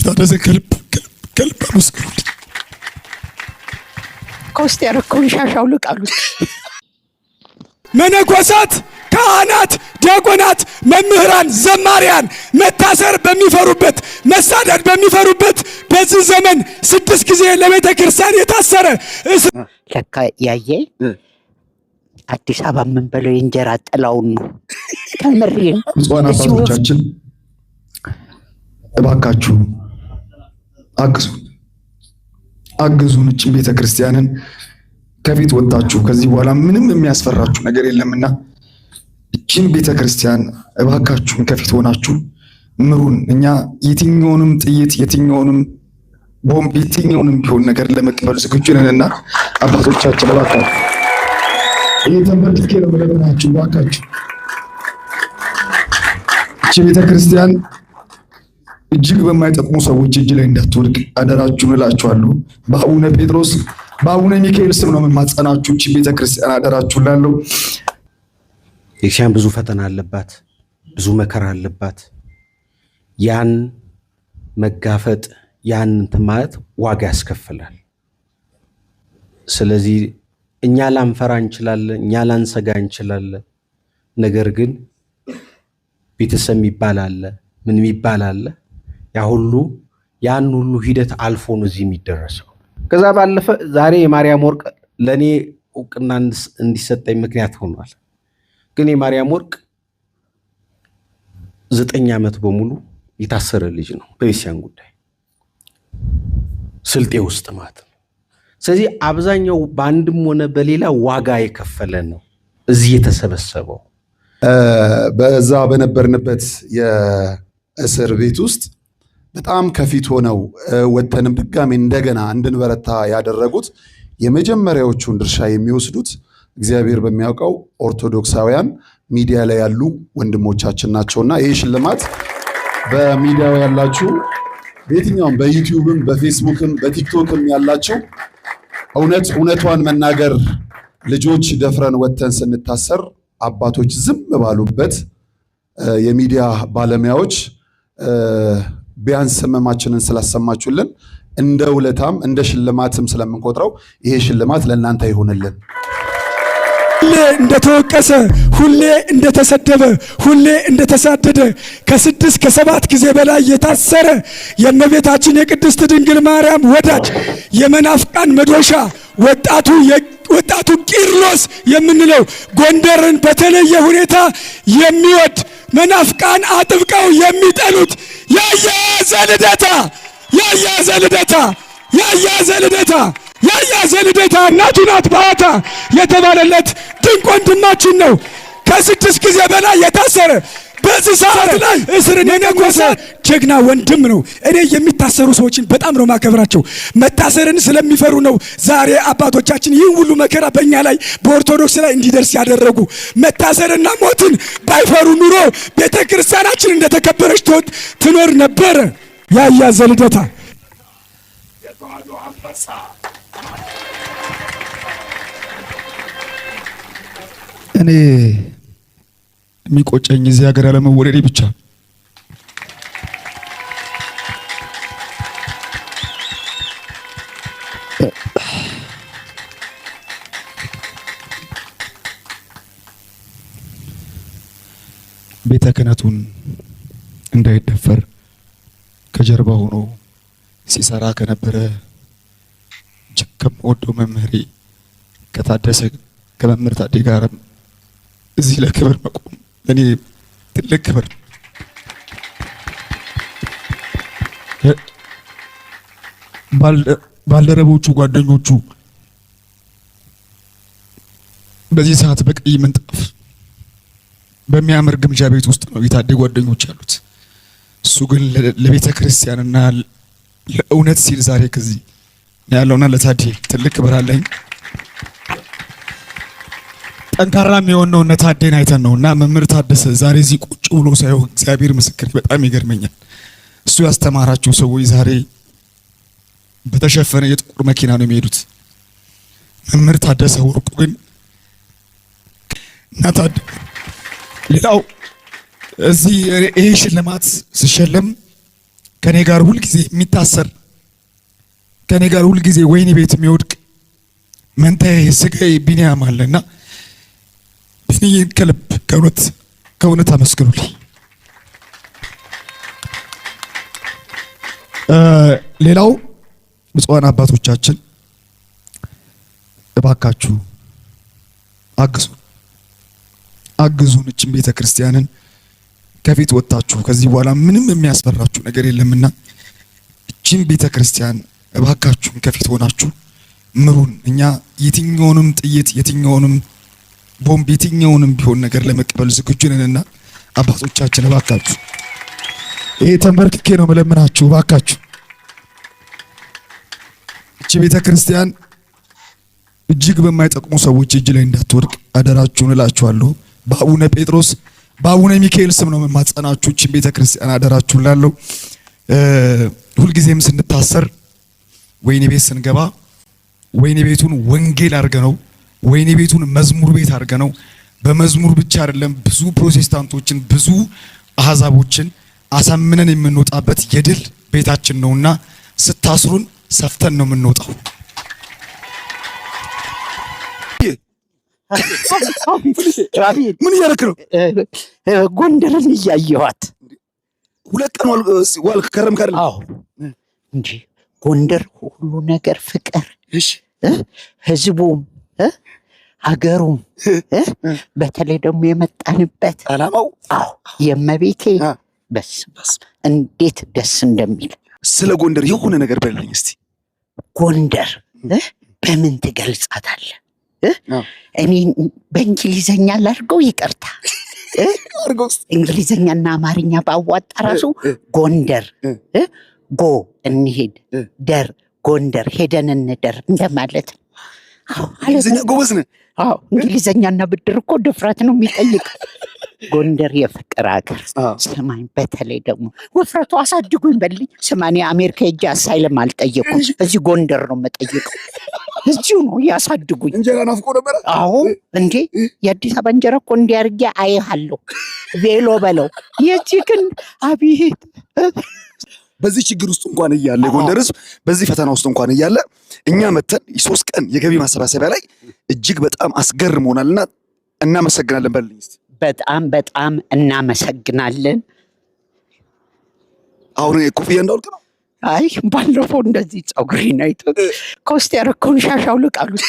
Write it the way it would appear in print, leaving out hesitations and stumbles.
ታደሰ ከልብ አመስግኑት። ከውስጥ ያረከውን ሻሻው ልቃሉት። መነኮሳት፣ ካህናት፣ ዲያቆናት፣ መምህራን፣ ዘማሪያን መታሰር በሚፈሩበት መሳደድ በሚፈሩበት በዚህ ዘመን 6 ጊዜ ለቤተ ክርስቲያን የታሰረ ለካ ያየ አዲስ አበባ ምን በለው የእንጀራ ጥላውን ነው። ተመሪን ብፁዓን አባቶቻችን እባካችሁ አግዙን። እቺ ቤተ ክርስቲያንን ከፊት ወጣችሁ ከዚህ በኋላ ምንም የሚያስፈራችሁ ነገር የለምና እቺን ቤተ ክርስቲያን እባካችሁን ከፊት ሆናችሁ ምሩን። እኛ የትኛውንም ጥይት የትኛውንም ቦምብ የትኛውንም ቢሆን ነገር ለመቀበል ዝግጁ ነንና አባቶቻችን እባካችሁ እየተንበርክኬ ነው ለምናችሁ እባካችሁ እቺ ቤተ ክርስቲያን እጅግ በማይጠቅሙ ሰዎች እጅ ላይ እንዳትወድቅ አደራችሁን እላችኋለሁ። በአቡነ ጴጥሮስ በአቡነ ሚካኤል ስም ነው የምማጸናችሁ። እቺ ቤተ ክርስቲያን አደራችሁን ላለው የክርስቲያን ብዙ ፈተና አለባት፣ ብዙ መከራ አለባት። ያን መጋፈጥ ያን ማለት ዋጋ ያስከፍላል። ስለዚህ እኛ ላንፈራ እንችላለን፣ እኛ ላንሰጋ እንችላለን። ነገር ግን ቤተሰብ ይባላል ምን ይባላል ያን ሁሉ ሂደት አልፎ ነው እዚህ የሚደረሰው። ከዛ ባለፈ ዛሬ የማርያም ወርቅ ለኔ እውቅና እንዲሰጠኝ ምክንያት ሆኗል። ግን የማርያም ወርቅ 9 ዓመት በሙሉ የታሰረ ልጅ ነው በቤተክርስቲያን ጉዳይ ስልጤ ውስጥ ማለት ነው። ስለዚህ አብዛኛው በአንድም ሆነ በሌላ ዋጋ የከፈለ ነው እዚህ የተሰበሰበው። በዛ በነበርንበት የእስር ቤት ውስጥ በጣም ከፊት ሆነው ወተንም ድጋሜ እንደገና እንድንበረታ ያደረጉት የመጀመሪያዎቹን ድርሻ የሚወስዱት እግዚአብሔር በሚያውቀው ኦርቶዶክሳውያን ሚዲያ ላይ ያሉ ወንድሞቻችን ናቸውና ይህ ሽልማት በሚዲያው ያላችሁ በየትኛውም በዩቲዩብም በፌስቡክም በቲክቶክም ያላችሁ እውነቷን መናገር ልጆች ደፍረን ወተን ስንታሰር አባቶች ዝም ባሉበት የሚዲያ ባለሙያዎች ቢያንስ ህመማችንን ስላሰማችሁልን እንደ ውለታም እንደ ሽልማትም ስለምንቆጥረው ይሄ ሽልማት ለእናንተ ይሁንልን። ሁሌ እንደተወቀሰ፣ ሁሌ እንደተሰደበ፣ ሁሌ እንደተሳደደ ከ6 ከ7 ጊዜ በላይ የታሰረ የእመቤታችን የቅድስት ድንግል ማርያም ወዳጅ የመናፍቃን መዶሻ ወጣቱ ቂርሎስ የምንለው ጎንደርን በተለየ ሁኔታ የሚወድ መናፍቃን አጥብቀው የሚጠሉት ያያዘ ልደታ እናቱ ናት ባታ የተባለለት ድንቅ ወንድማችን ነው። ከ6 ጊዜ በላይ የታሰረ በዚህ ሰዓት ላይ እስርን የነጎሰ ጀግና ወንድም ነው። እኔ የሚታሰሩ ሰዎችን በጣም ነው ማከብራቸው። መታሰርን ስለሚፈሩ ነው ዛሬ አባቶቻችን ይህን ሁሉ መከራ በእኛ ላይ በኦርቶዶክስ ላይ እንዲደርስ ያደረጉ። መታሰርና ሞትን ባይፈሩ ኑሮ ቤተ ክርስቲያናችን እንደተከበረች ትኖር ነበረ። ያያዘ ልደታ እኔ የሚቆጨኝ እዚህ ሀገር አለመወለዴ ብቻ። ቤተ ክህነቱን እንዳይደፈር ከጀርባ ሆኖ ሲሰራ ከነበረ እጅግ ከምወደው መምህሬ ከታደሰ ከመምህር ታዴ ጋር እዚህ ለክብር መቆም ለኔ ትልቅ ክብር። ባልደረቦቹ ጓደኞቹ በዚህ ሰዓት በቀይ ምንጣፍ በሚያምር ግምጃ ቤት ውስጥ ነው የታዴ ጓደኞች ያሉት። እሱ ግን ለቤተ ክርስቲያንና ለእውነት ሲል ዛሬ ከዚህ ያለውና ለታዴ ትልቅ ክብር አለኝ። ጠንካራም የሆነው እነ ታዴን አይተን ነውና መምህር ታደሰ ዛሬ እዚህ ቁጭ ብሎ ሳይሆን እግዚአብሔር ምስክር በጣም ይገርመኛል። እሱ ያስተማራቸው ሰዎች ዛሬ በተሸፈነ የጥቁር መኪና ነው የሚሄዱት። መምህር ታደሰ ወርቁ ግን እና ሌላው እዚህ ይሄ ሽልማት ሲሸለም ከኔ ጋር ሁል ጊዜ የሚታሰር ከኔ ጋር ሁል ጊዜ ወይኒ ቤት የሚወድቅ መንታዬ ስጋዬ ቢኒያም አለና ቢኒዬን ከልብ ከእውነት አመስግኑልኝ። ሌላው ብፁዓን አባቶቻችን እባካችሁ አግዙን እችን ቤተ ክርስቲያንን ከፊት ወጣችሁ ከዚህ በኋላ ምንም የሚያስፈራችሁ ነገር የለምና እችን ቤተ ክርስቲያን እባካችሁን ከፊት ሆናችሁ ምሩን። እኛ የትኛውንም ጥይት የትኛውንም ቦምብ የትኛውንም ቢሆን ነገር ለመቀበል ዝግጁ ነንና አባቶቻችን እባካችሁ ይሄ ተንበርክኬ ነው መለምናችሁ። እባካችሁ እቺ ቤተ ክርስቲያን እጅግ በማይጠቅሙ ሰዎች እጅ ላይ እንዳትወድቅ አደራችሁን እላችኋለሁ። በአቡነ ጴጥሮስ በአቡነ ሚካኤል ስም ነው የማጸናችሁ። እቺ ቤተ ክርስቲያን አደራችሁን ላለው ሁልጊዜም ስንታሰር ወይኒ ቤት ስንገባ ወይኒ ቤቱን ወንጌል አድርገነው ወይኒ ቤቱን መዝሙር ቤት አድርገነው በመዝሙር ብቻ አይደለም ብዙ ፕሮቴስታንቶችን ብዙ አህዛቦችን አሳምነን የምንወጣበት የድል ቤታችን ነውና ስታስሩን ሰፍተን ነው የምንወጣው። ምን እያደረክ ነው? ጎንደርን እያየኋት 2 ቀን ዋልክ ከረምክ አይደል? አዎ እንጂ ጎንደር ሁሉ ነገር ፍቅር፣ እሺ ህዝቡም ሀገሩም በተለይ ደግሞ የመጣንበት አላማው አዎ የእመቤቴ በስመ እንዴት ደስ እንደሚል። ስለ ጎንደር የሆነ ነገር በለኝ እስቲ። ጎንደር በምን ትገልጻታለህ? እኔ በእንግሊዘኛ ላድርገው? ይቅርታ እንግሊዘኛና አማርኛ ባዋጣ ራሱ ጎንደር ጎ እንሄድ ደር ጎንደር ሄደን እንደር እንደማለት ነው። እንግሊዘኛ ጎበዝ ነህ? አዎ እንግሊዘኛና ብድር እኮ ድፍረት ነው የሚጠይቅ። ጎንደር የፍቅር ሀገር። ስማኝ፣ በተለይ ደግሞ ውፍረቱ አሳድጉኝ በልኝ። ስማኔ አሜሪካ ሄጄ አሳይለም አልጠየኩም። እዚህ ጎንደር ነው የምጠይቀው። እዚሁ ነው ያሳድጉኝ። እንጀራ ናፍቆ ነበር? አዎ እንዴ የአዲስ አበባ እንጀራ እኮ እንዲያርጌ አይሃለሁ ቬሎ በለው። የዚህ ግን አቤት በዚህ ችግር ውስጥ እንኳን እያለ የጎንደር ህዝብ በዚህ ፈተና ውስጥ እንኳን እያለ እኛ መተን 3 ቀን የገቢ ማሰባሰቢያ ላይ እጅግ በጣም አስገርሞናልና እናመሰግናለን በልኝ እስቲ። በጣም እናመሰግናለን። አሁን ኮፍያ እንዳውልቅ ነው? አይ ባለፈው እንደዚህ ፀጉሬን አይቶ ከውስጥ ያረከውን ሻሽ አውልቅ አሉት።